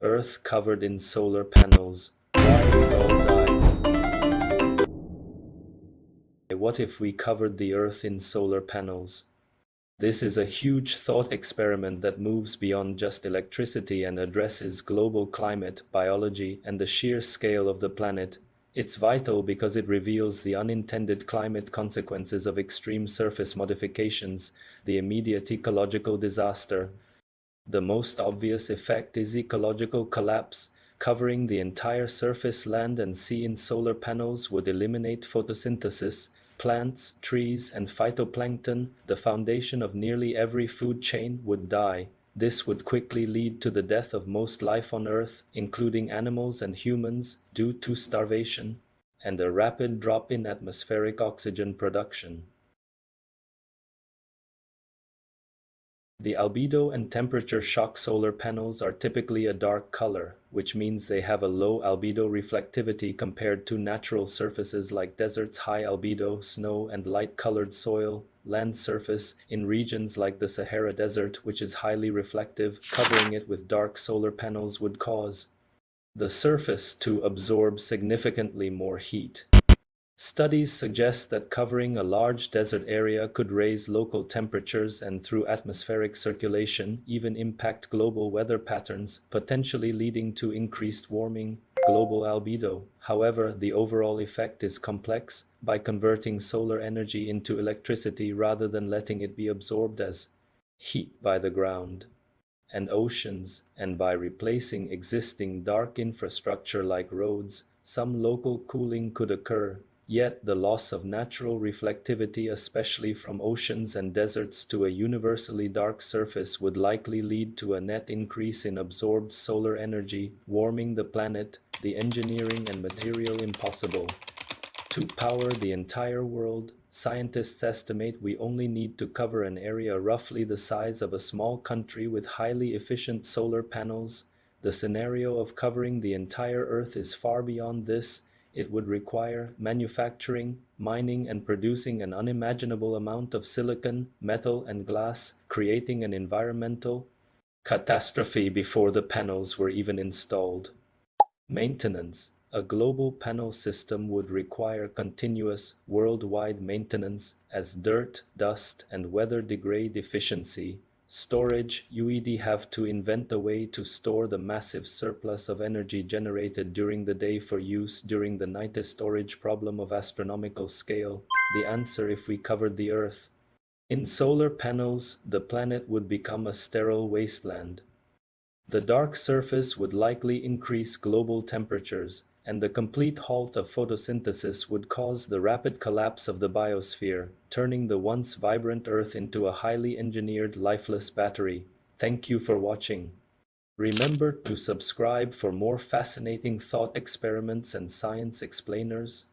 Earth covered in solar panels. Why we'd all die? What if we covered the Earth in solar panels? This is a huge thought experiment that moves beyond just electricity and addresses global climate, biology, and the sheer scale of the planet. It's vital because it reveals the unintended climate consequences of extreme surface modifications, the immediate ecological disaster. The most obvious effect is ecological collapse. Covering the entire surface, land and sea in solar panels would eliminate photosynthesis. Plants, trees, and phytoplankton, the foundation of nearly every food chain, would die. This would quickly lead to the death of most life on Earth, including animals and humans, due to starvation, and a rapid drop in atmospheric oxygen production. The albedo and temperature shock solar panels are typically a dark color, which means they have a low albedo reflectivity compared to natural surfaces like deserts, high albedo, snow, and light-colored soil, land surface in regions like the Sahara Desert, which is highly reflective. Covering it with dark solar panels would cause the surface to absorb significantly more heat. Studies suggest that covering a large desert area could raise local temperatures and, through atmospheric circulation, even impact global weather patterns, potentially leading to increased warming. Global albedo. However, the overall effect is complex. By converting solar energy into electricity rather than letting it be absorbed as heat by the ground and oceans, and by replacing existing dark infrastructure like roads, some local cooling could occur. Yet the loss of natural reflectivity, especially from oceans and deserts to a universally dark surface, would likely lead to a net increase in absorbed solar energy, warming the planet. The engineering and material impossible to power the entire world. Scientists estimate we only need to cover an area roughly the size of a small country with highly efficient solar panels. The scenario of covering the entire Earth is far beyond this. It would require manufacturing, mining, and producing an unimaginable amount of silicon, metal, and glass, creating an environmental catastrophe before the panels were even installed. Maintenance. A global panel system would require continuous, worldwide maintenance as dirt, dust, and weather degrade efficiency. Storage. UED have to invent a way to store the massive surplus of energy generated during the day for use during the night. A storage problem of astronomical scale. The answer: if we covered the Earth in solar panels, the planet would become a sterile wasteland. The dark surface would likely increase global temperatures, and the complete halt of photosynthesis would cause the rapid collapse of the biosphere, turning the once vibrant Earth into a highly engineered, lifeless battery. Thank you for watching. Remember to subscribe for more fascinating thought experiments and science explainers.